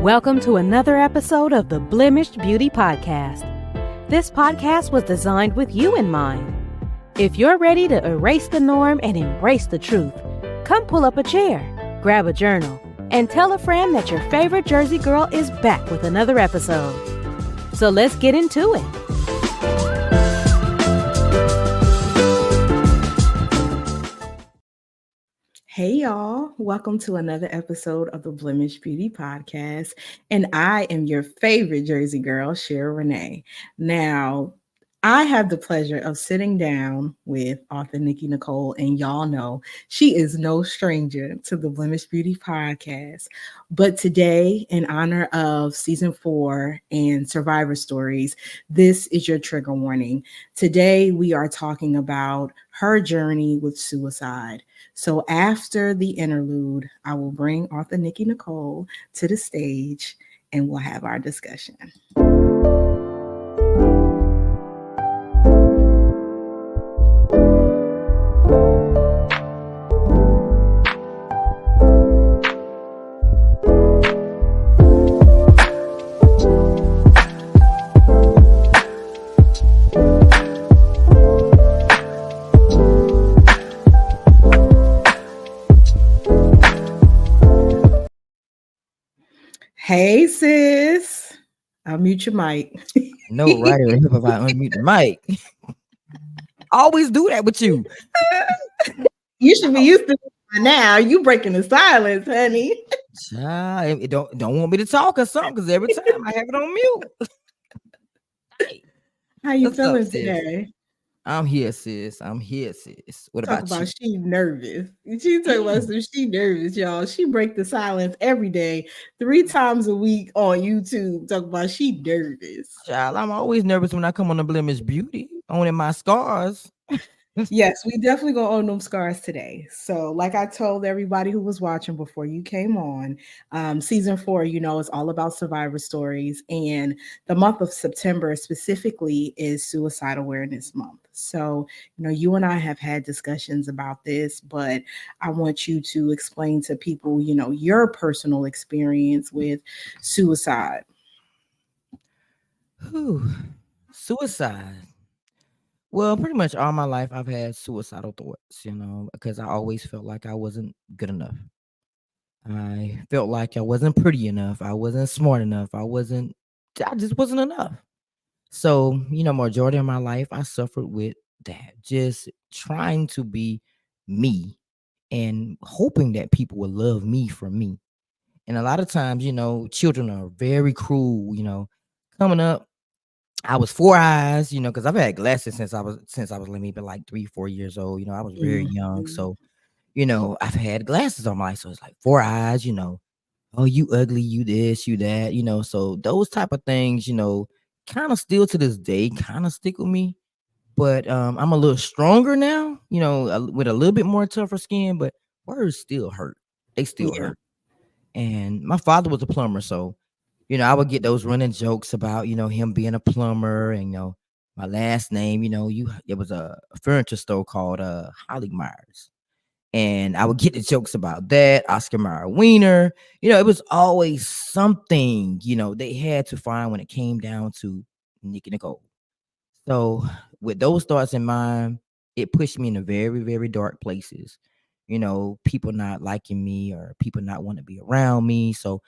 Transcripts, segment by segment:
Welcome to another episode of the Blemished Beauty Podcast. This podcast was designed with you in mind. If you're ready to erase the norm and embrace the truth, come pull up a chair, grab a journal, and tell a friend that your favorite Jersey girl is back with another episode. So let's get into it. Hey y'all, welcome to another episode of the Blemished Beauty Podcast. And I am your favorite Jersey girl, SheRa Renee. Now, I have the pleasure of sitting down with Author Nikki Nicole, and y'all know she is no stranger to the Blemished Beauty Podcast. But today, in honor of season 4 and Survivor Stories, this is your trigger warning. Today, we are talking about her journey with suicide. So after the interlude, I will bring Author Nikki Nicole to the stage and we'll have our discussion. Hey, sis. I'll mute your mic. No, right here. If I unmute the mic, I always do that with you. You should be used to it by now. You breaking the silence, honey. Child, don't want me to talk or something because every time I have it on mute. Hey, How you what's up, feeling sis? today? I'm here, sis. What Talk about about you? she nervous. She talk about some she nervous, y'all. She break the silence every day, 3 times a week on YouTube. Talk about she nervous. Child, I'm always nervous when I come on the Blemish Beauty, owning my scars. Yes, we definitely gonna own them scars today. So, like I told everybody who was watching before you came on, season 4, is all about survivor stories, and the month of September specifically is Suicide Awareness Month. So, you and I have had discussions about this, but I want you to explain to people, your personal experience with suicide. Whew. Suicide. Well, pretty much all my life I've had suicidal thoughts, because I always felt like I wasn't good enough. I felt like I wasn't pretty enough. I wasn't smart enough. I just wasn't enough. So, majority of my life, I suffered with that, just trying to be me and hoping that people would love me for me. And a lot of times, children are very cruel, coming up. I was 4 eyes, because I've had glasses since I was maybe like 3, 4 years old. I was very young. Mhm. So, I've had glasses on my life. So it's like 4 eyes, oh, you ugly, you this, you that, so those type of things, kind of still to this day kind of stick with me. But I'm a little stronger now, with a little bit more tougher skin, but words still hurt. They still Yeah. hurt. And my father was a plumber, so I would get those running jokes about him being a plumber, and my last name, it was a furniture store called Holly Myers. And I would get the jokes about that, Oscar Mayer Wiener. It was always something, they had to find when it came down to Nikki Nicole. So with those thoughts in mind, it pushed me into very, very dark places. People not liking me or people not wanting to be around me. So,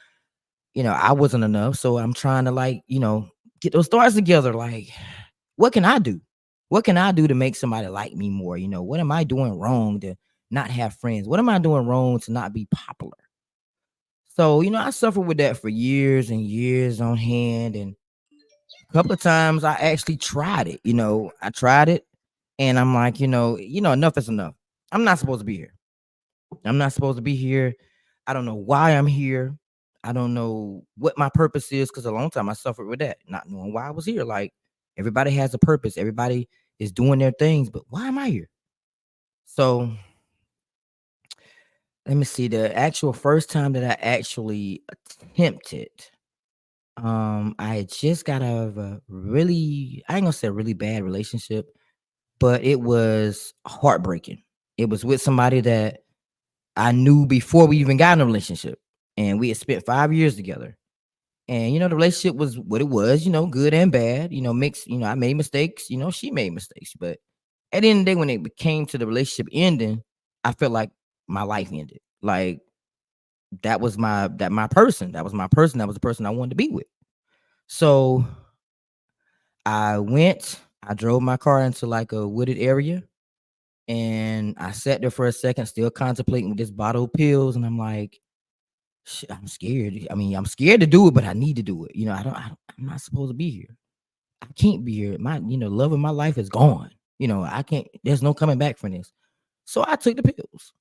I wasn't enough. So I'm trying to get those thoughts together. Like, what can I do? What can I do to make somebody like me more? What am I doing wrong to not have friends? What am I doing wrong to not be popular? So, I suffered with that for years and years on hand. And a couple of times I actually tried it. I tried it and I'm like, enough is enough. I'm not supposed to be here. I'm not supposed to be here. I don't know why I'm here. I don't know what my purpose is, because a long time I suffered with that, not knowing why I was here. Like, everybody has a purpose. Everybody is doing their things, but why am I here? So let me see. The actual first time that I actually attempted, I had just got out of a really, I ain't gonna say a really bad relationship, but it was heartbreaking. It was with somebody that I knew before we even got in a relationship, and we had spent 5 years together. And the relationship was what it was, good and bad, mixed. I made mistakes, she made mistakes. But at the end of the day, when it came to the relationship ending, I felt like my life ended. Like that was my person. That was my person. That was the person I wanted to be with. So I drove my car into like a wooded area, and I sat there for a second, still contemplating with this bottle of pills, and I'm like, shit, I'm scared. I mean, I'm scared to do it, but I need to do it. I'm not supposed to be here. I can't be here. My, love of my life is gone. I can't, there's no coming back from this. So I took the pills.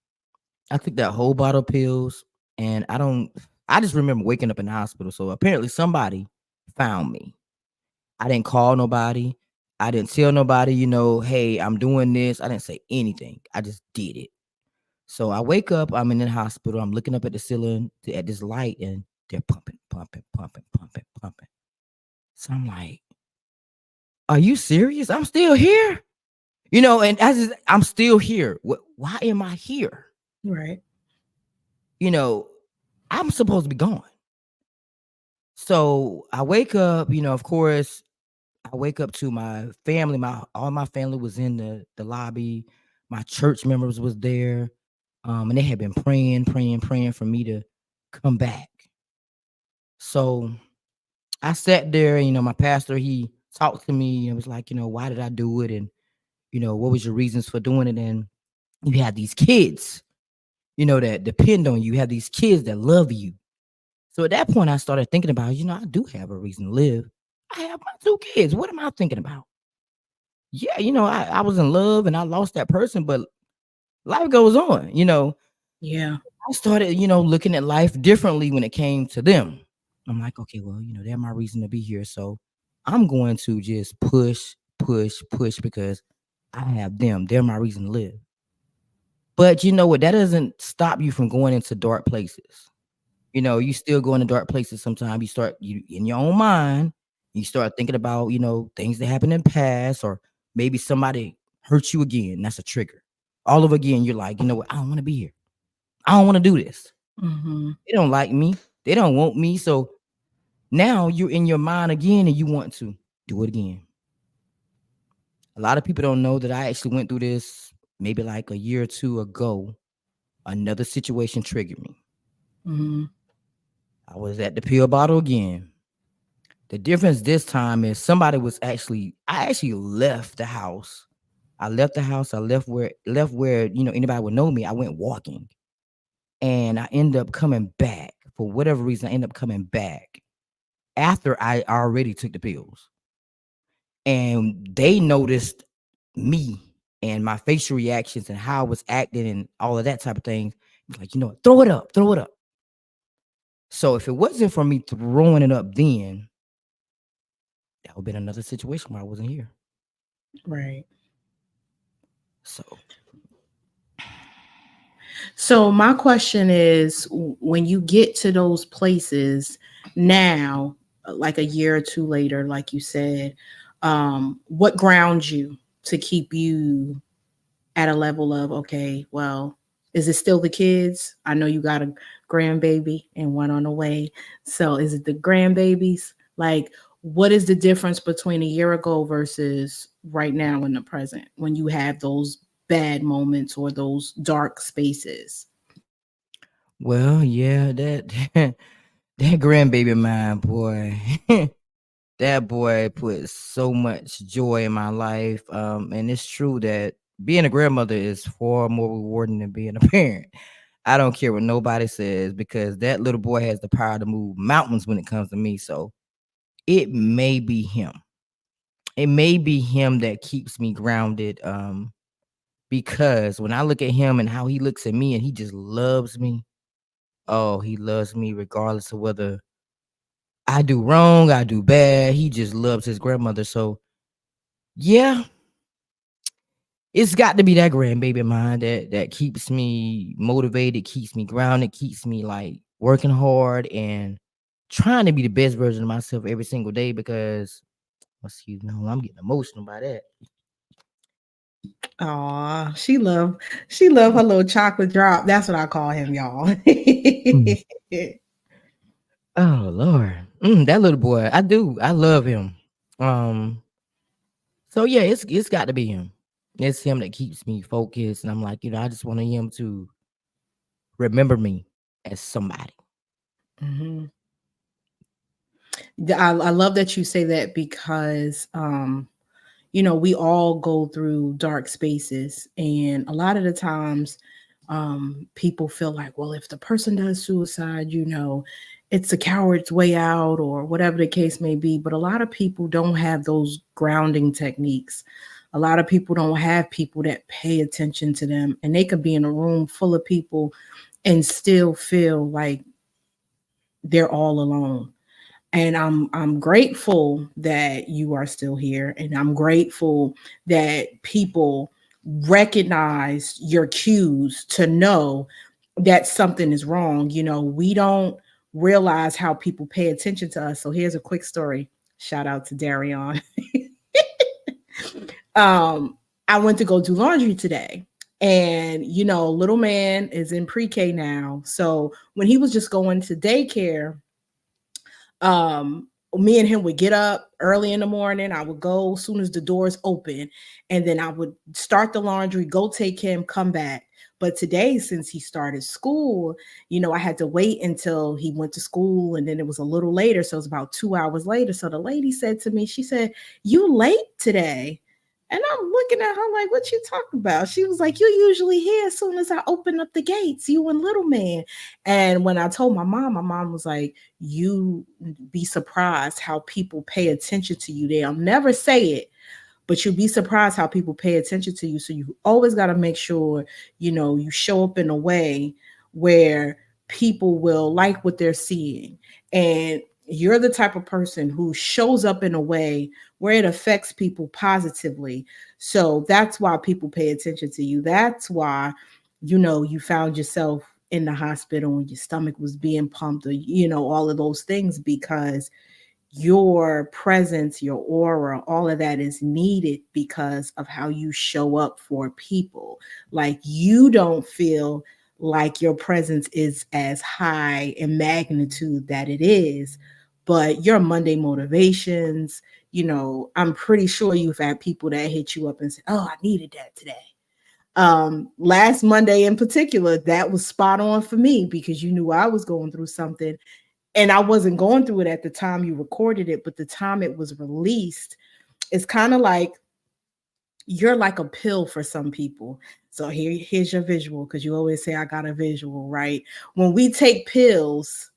I took that whole bottle of pills, and I just remember waking up in the hospital. So apparently somebody found me. I didn't call nobody. I didn't tell nobody, hey, I'm doing this. I didn't say anything. I just did it. So I wake up, I'm in the hospital, I'm looking up at the ceiling at this light, and they're pumping, pumping, pumping, pumping, pumping. So I'm like, are you serious? I'm still here? And I'm still here. Why am I here? Right. I'm supposed to be gone. So I wake up, of course, I wake up to my family. All my family was in the lobby. My church members was there. And they had been praying, praying, praying for me to come back. So I sat there, my pastor, he talked to me and was like, why did I do it? And, what was your reasons for doing it? And you had these kids, that depend on you. You have these kids that love you. So at that point, I started thinking about, I do have a reason to live. I have my 2 kids. What am I thinking about? Yeah, I was in love and I lost that person, but life goes on, Yeah. I started, looking at life differently when it came to them. I'm like, okay, well, they're my reason to be here. So I'm going to just push, push, push because I have them. They're my reason to live. But you know what? That doesn't stop you from going into dark places. You still go into dark places sometimes. You in your own mind, you start thinking about, things that happened in the past, or maybe somebody hurt you again. That's a trigger. All over again, you're like, you know what? I don't want to be here. I don't want to do this. Mm-hmm. They don't like me. They don't want me. So now you're in your mind again and you want to do it again. A lot of people don't know that I actually went through this maybe like a year or 2 ago. Another situation triggered me. Mm-hmm. I was at the pill bottle again. The difference this time is I actually left the house. I left the house. I left where anybody would know me. I went walking. And I end up coming back. For whatever reason, I end up coming back after I already took the pills. And they noticed me and my facial reactions and how I was acting and all of that type of thing. Like, what, throw it up, throw it up. So if it wasn't for me throwing it up then, that would have been another situation where I wasn't here. Right. So So my question is, when you get to those places now, like a year or 2 later, like you said, what grounds you to keep you at a level of, okay, well, is it still the kids? I know you got a grandbaby and one on the way. So is it the grandbabies? Like, what is the difference between a year ago versus right now in the present when you have those bad moments or those dark spaces? well, yeah, that that grandbaby of mine, boy. That boy put so much joy in my life. And it's true that being a grandmother is far more rewarding than being a parent. I don't care what nobody says because that little boy has the power to move mountains when it comes to me. So it may be him. It may be him that keeps me grounded. Because when I look at him and how he looks at me and he just loves me. Oh, he loves me regardless of whether I do wrong, I do bad. He just loves his grandmother. So yeah, it's got to be that grandbaby of mine that keeps me motivated, keeps me grounded, keeps me like working hard and trying to be the best version of myself every single day. Because I'm getting emotional by that. Aw, she love her little chocolate drop. That's what I call him, y'all. Mm. Oh Lord. That little boy, I do. I love him. Um, so yeah, it's got to be him. It's him that keeps me focused, and I'm like, I just want him to remember me as somebody. Mhm. I love that you say that because we all go through dark spaces, and a lot of the times people feel like, well, if the person does suicide, it's a coward's way out or whatever the case may be. But a lot of people don't have those grounding techniques. A lot of people don't have people that pay attention to them, and they could be in a room full of people and still feel like they're all alone. And I'm grateful that you are still here, and I'm grateful that people recognize your cues to know that something is wrong. We don't realize how people pay attention to us. So here's a quick story. Shout out to Darion. um, I went to go do laundry today. And little man is in pre-K now. So when he was just going to daycare, me and him would get up early in the morning. I would go as soon as the doors open, and then I would start the laundry, go take him, come back. But today, since he started school, I had to wait until he went to school, and then it was a little later, so it was about 2 hours later. So the lady said to me, she said, "You late today?" And I'm looking at her like, "What you talking about?" She was like, "You usually here as soon as I open up the gates, you and little man." And when I told my mom was like, "You be surprised how people pay attention to you. They'll never say it, but you'll be surprised how people pay attention to you." So you always got to make sure, you show up in a way where people will like what they're seeing. And you're the type of person who shows up in a way where it affects people positively. So that's why people pay attention to you. That's why, you found yourself in the hospital and your stomach was being pumped, or, all of those things, because your presence, your aura, all of that is needed because of how you show up for people. Like, you don't feel like your presence is as high in magnitude that it is, but your Monday motivations, I'm pretty sure you've had people that hit you up and say, "Oh, I needed that today." Last Monday in particular, that was spot on for me because you knew I was going through something, and I wasn't going through it at the time you recorded it, but the time it was released, it's kind of like you're like a pill for some people. So here's your visual, because you always say I got a visual, right? When we take pills,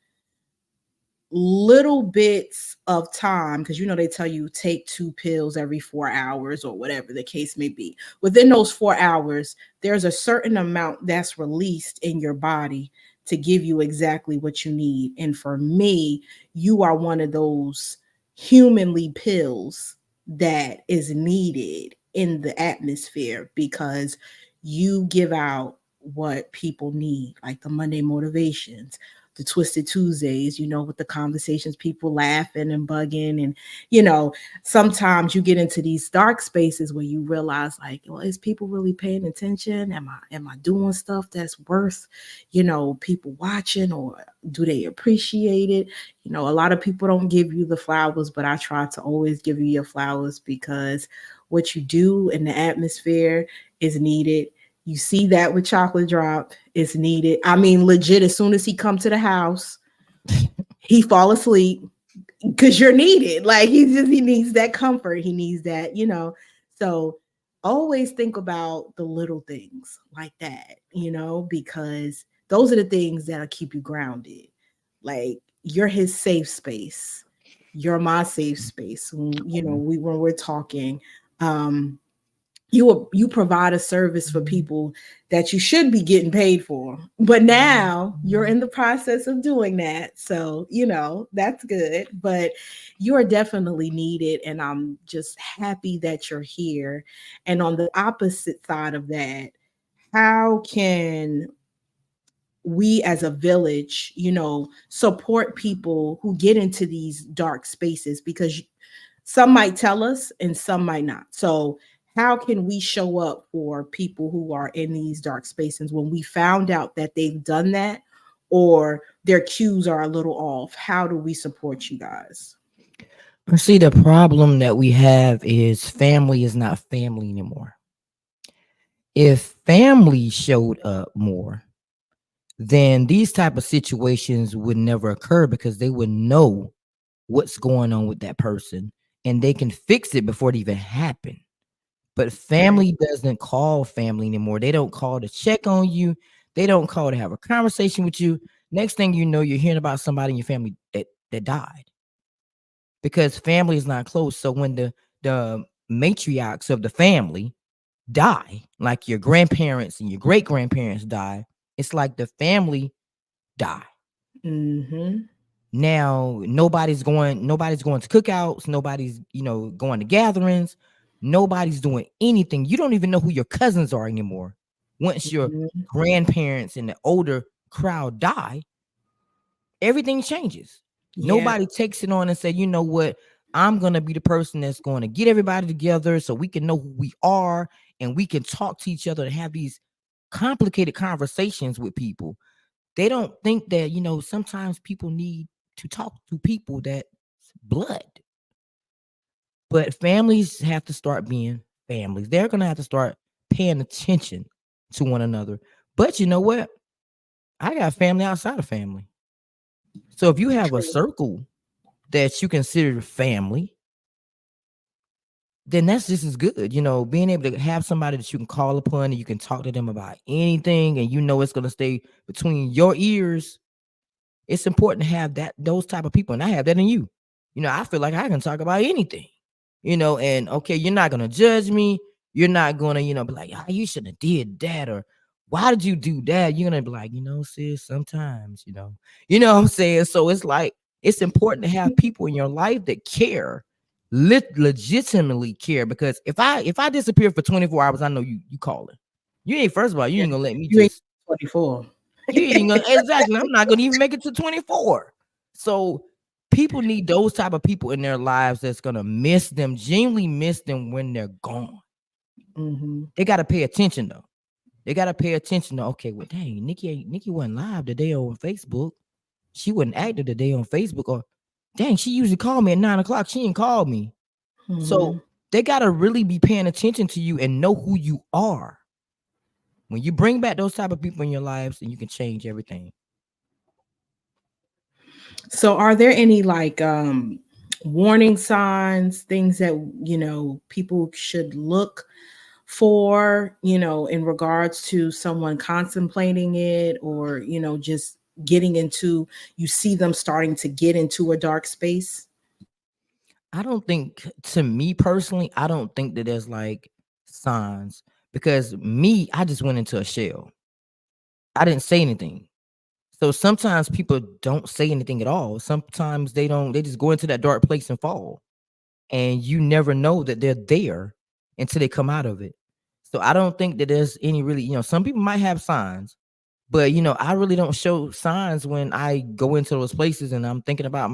little bits of time, because they tell you take 2 pills every 4 hours or whatever the case may be. Within those 4 hours, there's a certain amount that's released in your body to give you exactly what you need. And for me, you are one of those humanly pills that is needed in the atmosphere, because you give out what people need, like the Monday motivations, the Twisted Tuesdays, with the conversations, people laughing and bugging. And, sometimes you get into these dark spaces where you realize, like, well, is people really paying attention? Am I doing stuff that's worth, people watching, or do they appreciate it? A lot of people don't give you the flowers, but I try to always give you your flowers, because what you do in the atmosphere is needed. You see that with Chocolate Drop, it's needed. I mean, legit, as soon as he come to the house, he fall asleep because you're needed. Like, he needs that comfort. He needs that, So always think about the little things like that, because those are the things that'll keep you grounded. Like, you're his safe space. You're my safe space. When we're talking, you provide a service for people that you should be getting paid for, but now you're in the process of doing that, so that's good. But you are definitely needed, and I'm just happy that you're here. And on the opposite side of that, how can we as a village, support people who get into these dark spaces? Because some might tell us and some might not. So how can we show up for people who are in these dark spaces when we found out that they've done that, or their cues are a little off? How do we support you guys? See, the problem that we have is family is not family anymore. If family showed up more, then these type of situations would never occur because they would know what's going on with that person and they can fix it before it even happen. But Right. family doesn't call family anymore. They don't call to check on you. They don't call to have a conversation with you. Next thing you know, you're hearing about somebody in your family that died because family is not close. So when the matriarchs of the family die, like your grandparents and your great grandparents die, it's like the family die. Mm-hmm. Now nobody's going to cookouts, nobody's, going to gatherings, nobody's doing anything. You don't even know who your cousins are anymore. Once your Mm-hmm. grandparents and the older crowd die, everything changes. Yeah. Nobody takes it on and say, you know what, I'm gonna be the person that's going to get everybody together so we can know who we are and we can talk to each other and have these complicated conversations with people. They don't think that, sometimes people need to talk to people that blood. But families have to start being families. They're gonna have to start paying attention to one another. But you know what? I got family outside of family. So if you have a True. circle that you consider family, then that's just as good. Being able to have somebody that you can call upon and you can talk to them about anything and it's gonna stay between your ears. It's important to have those type of people, and I have that in you. I feel like I can talk about anything. And okay, you're not gonna judge me. You're not gonna, be like, ah, you shouldn't have did that, or why did you do that? You're gonna be like, sis, sometimes, what I'm saying. So it's like it's important to have people in your life that care, legitimately care. Because if I disappear for 24 hours, I know you calling. You ain't First of all, you Yeah. ain't gonna let me You ain't just 24. you ain't gonna exactly. I'm not gonna even make it to 24. So people need those type of people in their lives that's gonna miss them, genuinely miss them when they're gone. Mm-hmm. They gotta pay attention though. They gotta pay attention to okay, well, dang, Nikki wasn't live today on Facebook. She wasn't active today on Facebook, or dang, she usually called me at 9 o'clock. She didn't call me. So Mm-hmm. they gotta really be paying attention to you and know who you are. When you bring back those type of people in your lives, and you can change everything. So are there any like warning signs, things that people should look for, in regards to someone contemplating it, or just getting into, you see them starting to get into a dark space? I don't think, to me personally, I don't think that there's like signs because me, I just went into a shell. I didn't say anything. So sometimes people don't say anything at all. Sometimes they just go into that dark place and fall. And you never know that they're there until they come out of it. So I don't think that there's any really, some people might have signs, but I really don't show signs when I go into those places and I'm thinking about,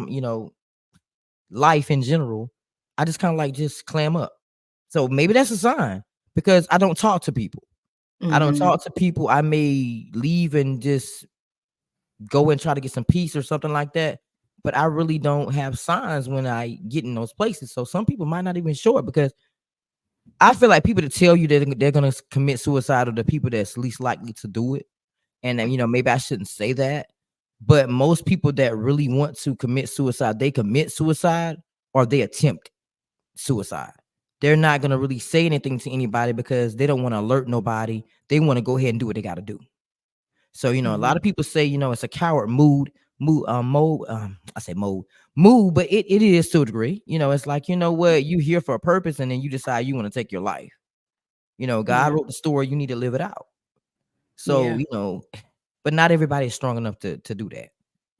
life in general. I just kind of like just clam up. So maybe that's a sign because I don't talk to people. I don't Mm-hmm. talk to people. I may leave and just go and try to get some peace or something like that. But I really don't have signs when I get in those places. So some people might not even show it because I feel like people that tell you that they're going to commit suicide are the people that's least likely to do it. And then, maybe I shouldn't say that. But most people that really want to commit suicide, they commit suicide or they attempt suicide. They're not going to really say anything to anybody because they don't want to alert nobody. They want to go ahead and do what they got to do. So, a lot Mm-hmm. of people say, it's a coward I say mood, but it is to a degree. It's like, what, you here for a purpose and then you decide you want to take your life. God Yeah. wrote the story, you need to live it out. So, Yeah. but not everybody is strong enough to do that.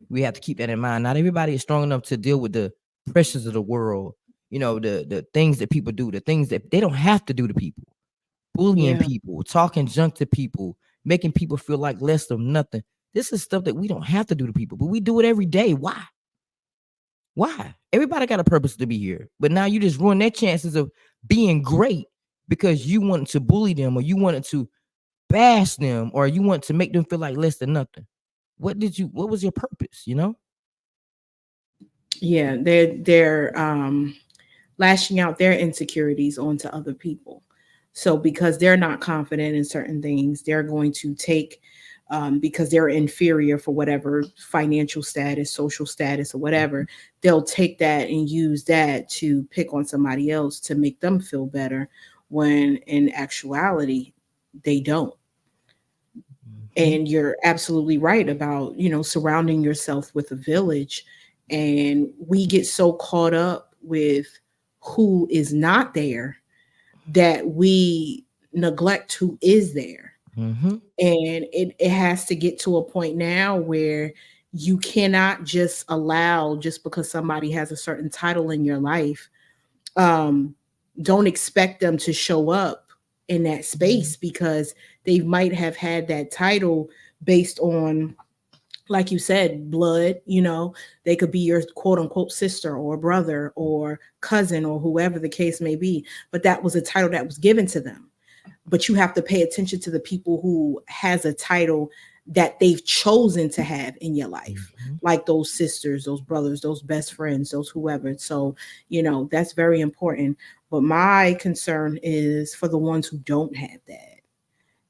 We have to keep that in mind. Not everybody is strong enough to deal with the pressures of the world, the things that people do, the things that they don't have to do to people, bullying Yeah. people, talking junk to people, making people feel like less of nothing. This is stuff that we don't have to do to people, but we do it every day. Why? Why? Everybody got a purpose to be here, but now you just ruin their chances of being great because you wanted to bully them or you wanted to bash them or you want to make them feel like less than nothing. what was your purpose, you know? Yeah, they're lashing out their insecurities onto other people. So because they're not confident in certain things, they're going to take because they're inferior for whatever financial status, social status, or whatever, they'll take that and use that to pick on somebody else to make them feel better when in actuality they don't. Mhm. And you're absolutely right about, surrounding yourself with a village. And we get so caught up with who is not there that we neglect who is there. Mhm. And it has to get to a point now where you cannot just allow, just because somebody has a certain title in your life, um, don't expect them to show up in that space because they might have had that title based on, like you said, blood. They could be your quote unquote sister or brother or cousin or whoever the case may be, but that was a title that was given to them. But you have to pay attention to the people who has a title that they've chosen to have in your life, Mhm. like those sisters, those brothers, those best friends, those whoever. So that's very important. But my concern is for the ones who don't have that.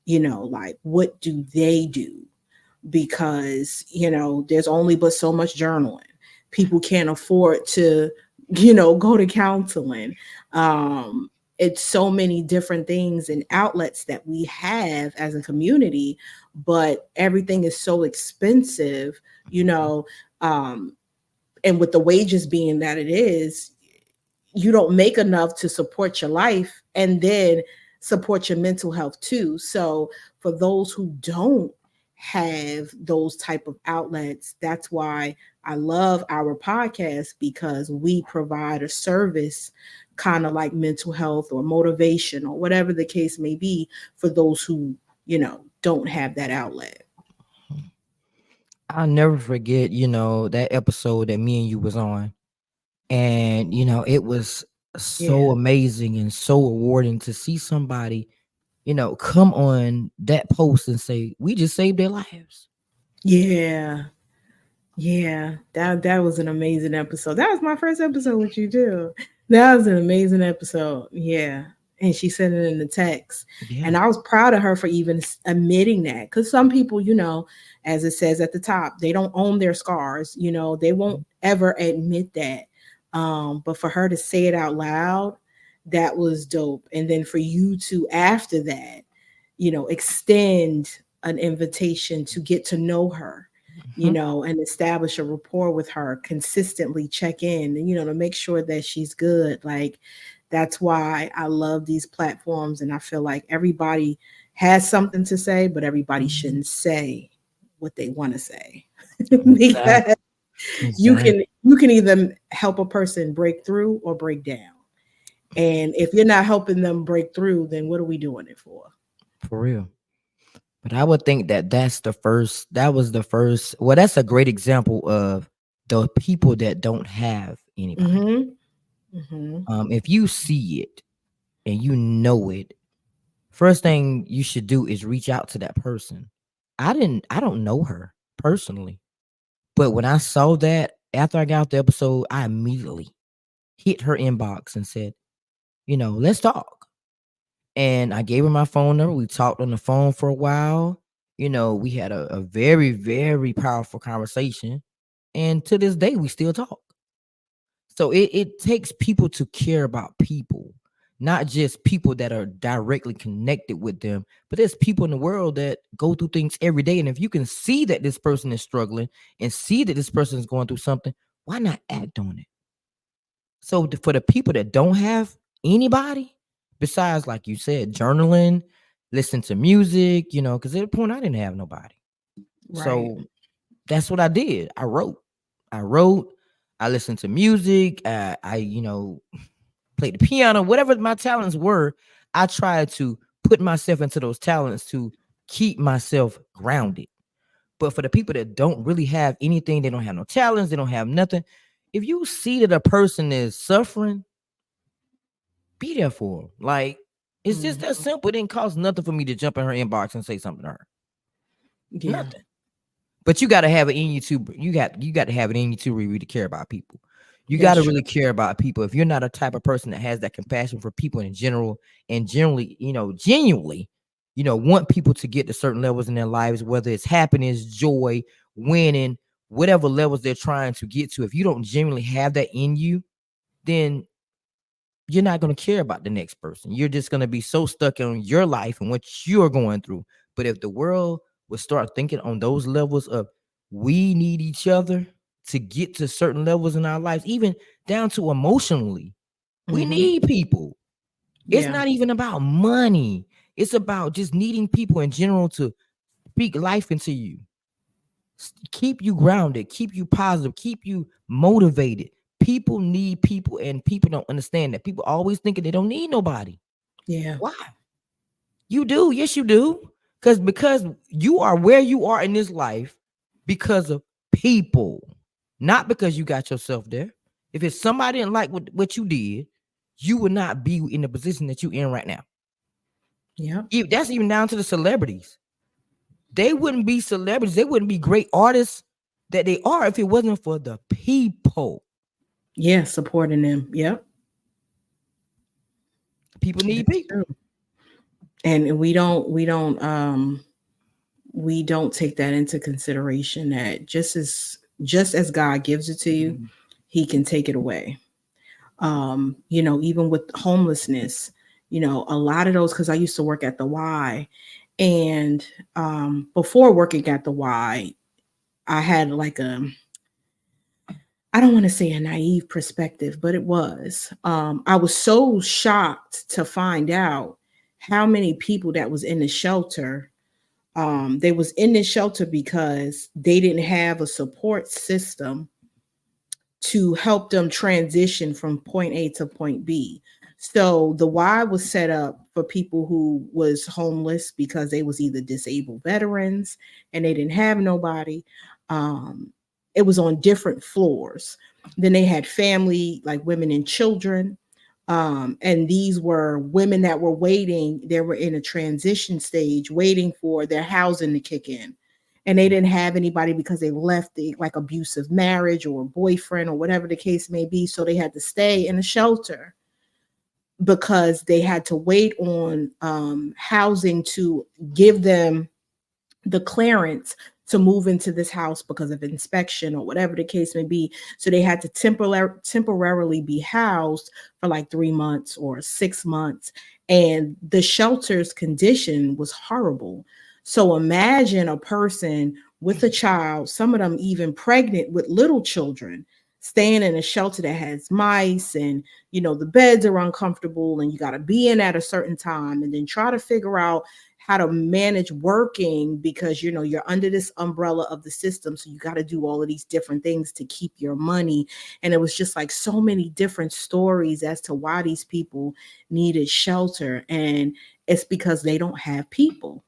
Like, what do they do? Because there's only but so much journaling. People can't afford to go to counseling. It's so many different things and outlets that we have as a community, but everything is so expensive, you know um, and with the wages being that it is, you don't make enough to support your life and then support your mental health too. So for those who don't have those type of outlets, that's why I love our podcast, because we provide a service, kind of like mental health or motivation or whatever the case may be, for those who don't have that outlet. I'll never forget, that episode that me and you was on. And, it was so Yeah. amazing and so rewarding to see somebody, come on that post and say, we just saved their lives. Yeah. Yeah, that was an amazing episode. That was my first episode with you too. That was an amazing episode. Yeah. And she said it in the text. Yeah. And I was proud of her for even admitting that. Because some people, as it says at the top, they don't own their scars. They won't ever admit that. But for her to say it out loud, that was dope. And then for you to, after that, extend an invitation to get to know her, Mhm. and establish a rapport with her, consistently check in, and, to make sure that she's good. Like, that's why I love these platforms. And I feel like everybody has something to say, but everybody shouldn't say what they want to say. Exactly. Because you Exactly. can either help a person break through or break down. And if you're not helping them break through, then what are we doing it for? For real. But I would think that that was the first. Well, that's a great example of the people that don't have anybody. Mm-hmm. Mm-hmm. If you see it and you know it, first thing you should do is reach out to that person. I don't know her personally, but when I saw that after I got off the episode, I immediately hit her inbox and said, let's talk. And I gave her my phone number. We talked on the phone for a while. We had a very, very powerful conversation. And to this day, we still talk. So it takes people to care about people, not just people that are directly connected with them, but there's people in the world that go through things every day. And if you can see that this person is struggling and see that this person is going through something, why not act on it? So for the people that don't have anybody, besides, like you said, journaling, listen to music, because at the point I didn't have nobody. Right. So that's what I did. I wrote, I listened to music, I played the piano, whatever my talents were. I tried to put myself into those talents to keep myself grounded. But for the people that don't really have anything, they don't have no talents, they don't have nothing. If you see that a person is suffering, be there for them. Like, it's just that Mhm. simple. It didn't cost nothing for me to jump in her inbox and say something to her. Yeah. Nothing. But you got to have it in you too. You got to have it in you to really care about people. You got That's to true. really care about people. If you're not a type of person that has that compassion for people in general, and generally, genuinely, want people to get to certain levels in their lives, whether it's happiness, joy, winning, whatever levels they're trying to get to. If you don't genuinely have that in you, then you're not going to care about the next person. You're just going to be so stuck on your life and what you're going through. But if the world would start thinking on those levels of we need each other to get to certain levels in our lives, even down to emotionally, we Hmm. need people. It's Yeah. not even about money. It's about just needing people in general to speak life into you, keep you grounded, keep you positive, keep you motivated. People need people, and people don't understand that. People always thinking they don't need nobody. Yeah. Why? You do. Yes, you do. Because you are where you are in this life because of people, not because you got yourself there. If it's somebody didn't like what you did, you would not be in the position that you're in right now. Yeah. That's even down to the celebrities. They wouldn't be celebrities. They wouldn't be great artists that they are if it wasn't for the people. Yeah. Supporting them. Yep. People need That's people. true. And we don't take that into consideration, that just as God gives it to you, he can take it away. Even with homelessness, a lot of those, because I used to work at the Y, and before working at the Y, I had like I don't want to say a naive perspective, but it was. I was so shocked to find out how many people that was in the shelter. They was in the shelter because they didn't have a support system to help them transition from point A to point B. So the Y was set up for people who was homeless because they was either disabled veterans and they didn't have nobody. Um, it was on different floors. Then they had family, like women and children. And these were women that were waiting. They were in a transition stage, waiting for their housing to kick in, and they didn't have anybody because they left the like abusive marriage or boyfriend or whatever the case may be, so they had to stay in a shelter because they had to wait on housing to give them the clearance to move into this house because of inspection or whatever the case may be. So they had to temporarily be housed for like 3 months or 6 months. And the shelter's condition was horrible. So imagine a person with a child, some of them even pregnant with little children, staying in a shelter that has mice, and the beds are uncomfortable, and you got to be in at a certain time, and then try to figure out how to manage working because you're under this umbrella of the system, so you got to do all of these different things to keep your money. And it was just like so many different stories as to why these people needed shelter, and it's because they don't have people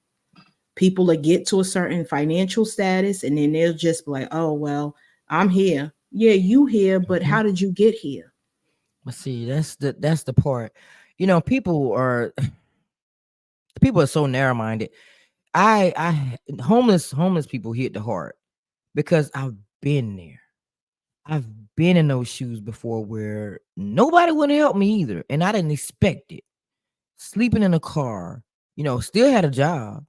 that get to a certain financial status, and then they'll just be like, oh well, I'm here. Yeah, you here, but Mhm. how did you get here? But see, that's the part. People are so narrow minded. I homeless people hit the heart because I've been there. I've been in those shoes before where nobody would help me either, and I didn't expect it. Sleeping in a car, still had a job,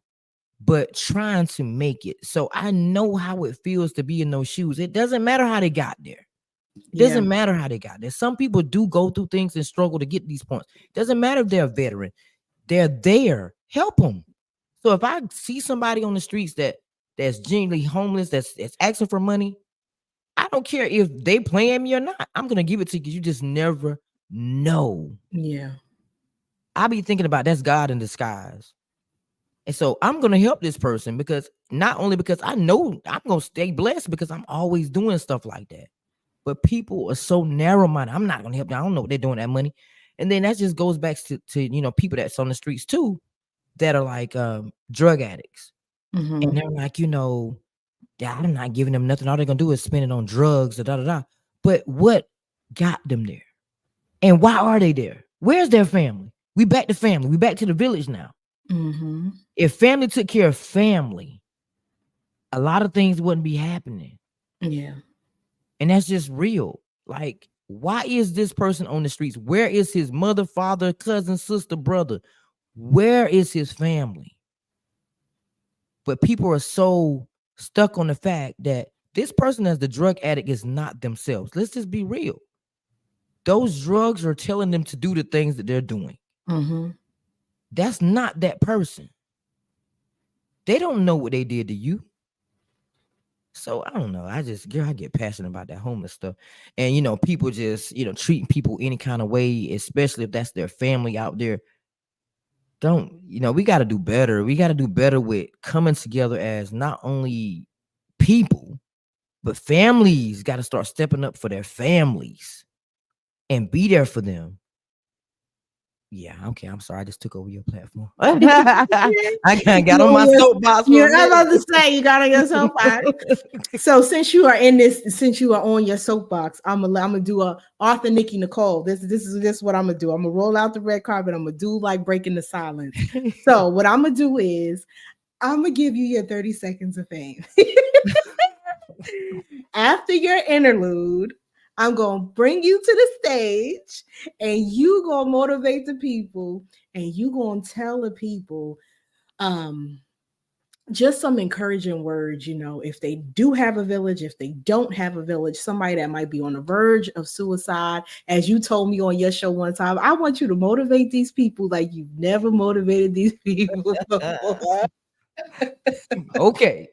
but trying to make it. So I know how it feels to be in those shoes. It doesn't matter how they got there. It Yeah. doesn't matter how they got there. Some people do go through things and struggle to get these points. Doesn't matter if they're a veteran. They're there. Help them. So if I see somebody on the streets that's genuinely homeless, that's asking for money, I don't care if they playing me or not. I'm gonna give it to you because you just never know. Yeah. I be thinking about that's God in disguise. And so I'm gonna help this person because not only because I know I'm gonna stay blessed because I'm always doing stuff like that. But people are so narrow-minded. I'm not gonna help them. I don't know what they're doing with that money. And then that just goes back to people that's on the streets too that are like drug addicts. And Hmm. they're like, yeah, I'm not giving them nothing. All they're gonna do is spend it on drugs, da da da. But what got them there? And why are they there? Where's their family? We back to family. We back to the village now. Hmm. If family took care of family, a lot of things wouldn't be happening. Yeah. And that's just real. Like, why is this person on the streets? Where is his mother, father, cousin, sister, brother? Where is his family? But people are so stuck on the fact that this person as the drug addict is not themselves. Let's just be real. Those drugs are telling them to do the things that they're doing. Mm-hmm. That's not that person. They don't know what they did to you. So I don't know. I get passionate about that homeless stuff. And people just, treating people any kind of way, especially if that's their family out there. Don't, we gotta do better. We gotta do better with coming together as not only people, but families gotta start stepping up for their families and be there for them. Yeah, okay. I'm sorry. I just took over your platform. I kind of got on my soapbox for a You're about minute. to say you got on your soapbox. So since you are on your soapbox, I'm gonna do a Author Nikki Nicole. This is what I'm gonna do. I'm gonna roll out the red carpet. I'm gonna do like breaking the silence. So what I'm gonna do is I'm gonna give you your 30 seconds of fame. After your interlude, I'm gonna bring you to the stage, and you gonna motivate the people, and you gonna tell the people um just some encouraging words, if they do have a village, if they don't have a village, somebody that might be on the verge of suicide. As you told me on your show one time, I want you to motivate these people like you've never motivated these people before. Okay.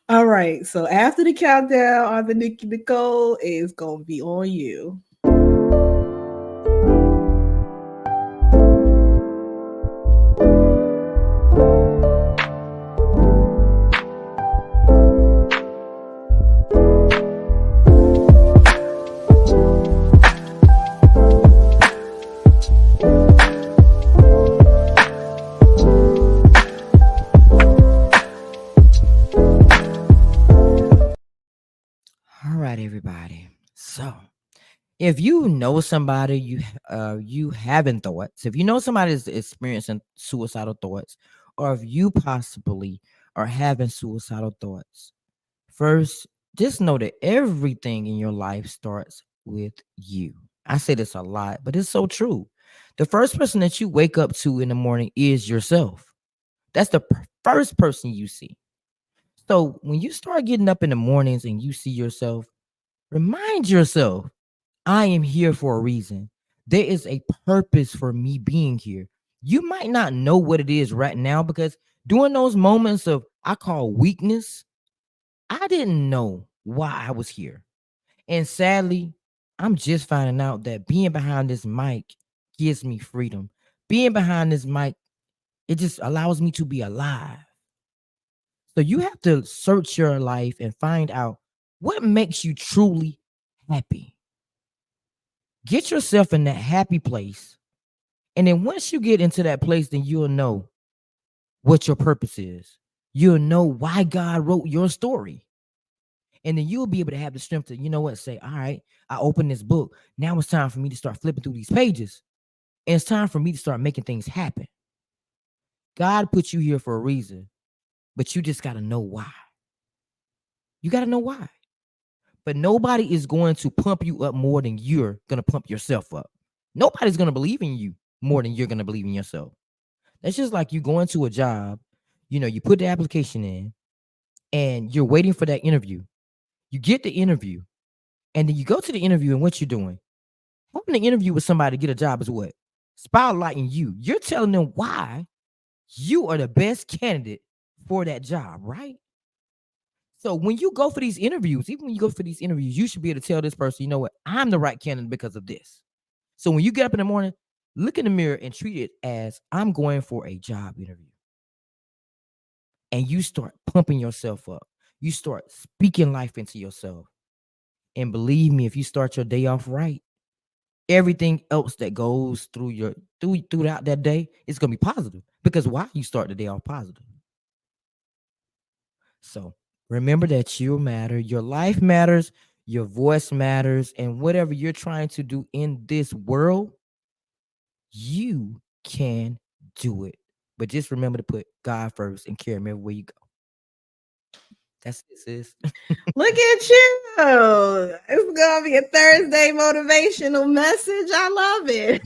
All right. So after the countdown on the Nikki Nicole is going to be on you. All right, everybody. So, if you know somebody you having thoughts, if you know somebody is experiencing suicidal thoughts, or if you possibly are having suicidal thoughts, first, just know that everything in your life starts with you. I say this a lot, but it's so true. The first person that you wake up to in the morning is yourself. That's the first person you see. So when you start getting up in the mornings and you see yourself, remind yourself, I am here for a reason. There is a purpose for me being here. You might not know what it is right now because during those moments of I call weakness, I didn't know why I was here. And sadly, I'm just finding out that being behind this mic gives me freedom. Being behind this mic, it just allows me to be alive. So you have to search your life and find out what makes you truly happy. Get yourself in that happy place. And then once you get into that place, then you'll know what your purpose is. You'll know why God wrote your story. And then you'll be able to have the strength to, say, all right, I opened this book. Now it's time for me to start flipping through these pages. And it's time for me to start making things happen. God put you here for a reason, but you just got to know why. You got to know why. But nobody is going to pump you up more than you're going to pump yourself up. Nobody's going to believe in you more than you're going to believe in yourself. That's just like you going to a job, you put the application in and you're waiting for that interview. You get the interview and then you go to the interview, and what you're doing, having the interview with somebody to get a job is what? Spotlighting you. You're telling them why you are the best candidate for that job, right? So when you go for these interviews, even when you go for these interviews, you should be able to tell this person, you know what, I'm the right candidate because of this. So when you get up in the morning, look in the mirror and treat it as I'm going for a job interview. And you start pumping yourself up. You start speaking life into yourself. And believe me, if you start your day off right, everything else that goes throughout that day is gonna be positive. Because why? You start the day off positive. So remember that you matter, your life matters, your voice matters, and whatever you're trying to do in this world, you can do it. But just remember to put God first and carry him everywhere you go. That's it, sis. Look at you. It's going to be a Thursday motivational message. I love it.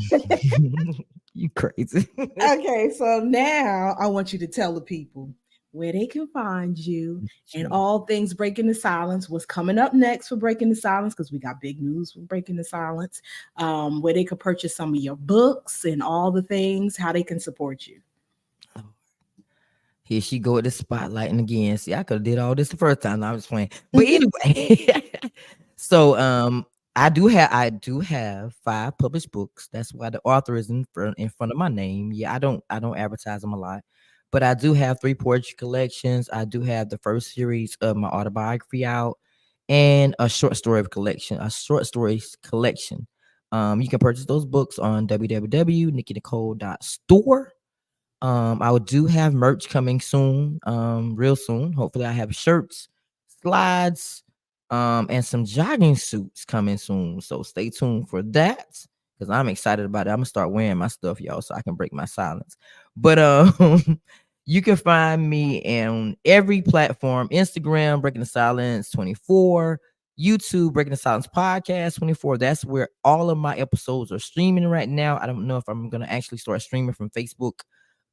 You crazy. Okay, so now I want you to tell the people where they can find you and all things Breaking the Silence. What's coming up next for Breaking the Silence, because we got big news for Breaking the Silence, where they could purchase some of your books and all the things, how they can support you. Here she go at the spotlighting again. See, I could have did all this the first time. I was playing, but anyway. So I do have 5 published books. That's why the author is in front of my name. Yeah, I don't advertise them a lot, but I do have 3 poetry collections. I do have the first series of my autobiography out, and a short story collection. You can purchase those books on www.nickynicole.store. I do have merch coming soon, real soon. Hopefully, I have shirts, slides, and some jogging suits coming soon. So stay tuned for that, because I'm excited about it. I'm gonna start wearing my stuff, y'all, so I can break my silence. But you can find me on every platform: Instagram, Breaking the Silence 24, YouTube, Breaking the Silence Podcast 24. That's where all of my episodes are streaming right now. I don't know if I'm gonna actually start streaming from Facebook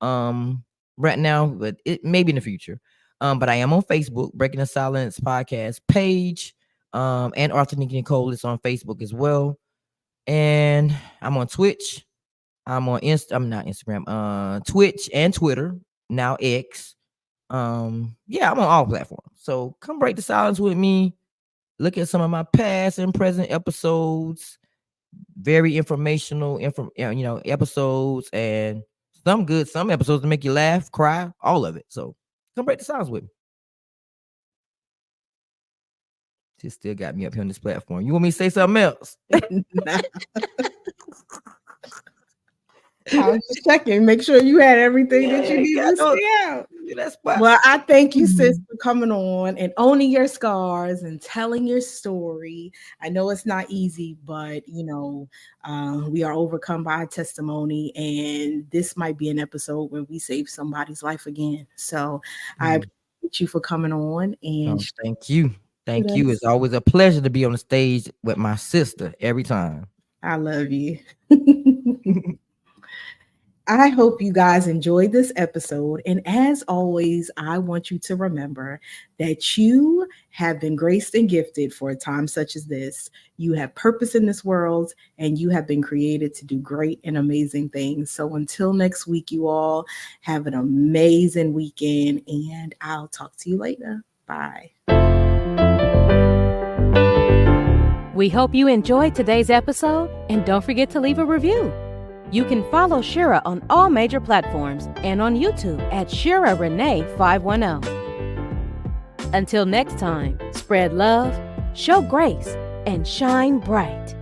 right now, but it may be in the future. But I am on Facebook, Breaking the Silence Podcast page. And Author Nikki Nicole is on Facebook as well. And I'm on Twitch. I'm not Instagram, Twitch and Twitter, now X. Yeah, I'm on all platforms. So come break the silence with me. Look at some of my past and present episodes. Very informational, episodes, and some episodes to make you laugh, cry, all of it. So come break the silence with me. She still got me up here on this platform. You want me to say something else? I was just checking, make sure you had everything that you needed to say out. Well, I thank you, sis, for coming on and owning your scars and telling your story. I know it's not easy, but we are overcome by a testimony, and this might be an episode where we save somebody's life again. So I appreciate you for coming on. And thank you. Thank you. It's always a pleasure to be on the stage with my sister every time. I love you. I hope you guys enjoyed this episode. And as always, I want you to remember that you have been graced and gifted for a time such as this. You have purpose in this world, and you have been created to do great and amazing things. So until next week, you all have an amazing weekend, and I'll talk to you later. Bye. We hope you enjoyed today's episode, and don't forget to leave a review. You can follow SheRa on all major platforms and on YouTube at SheRa Renee 510. Until next time, spread love, show grace, and shine bright.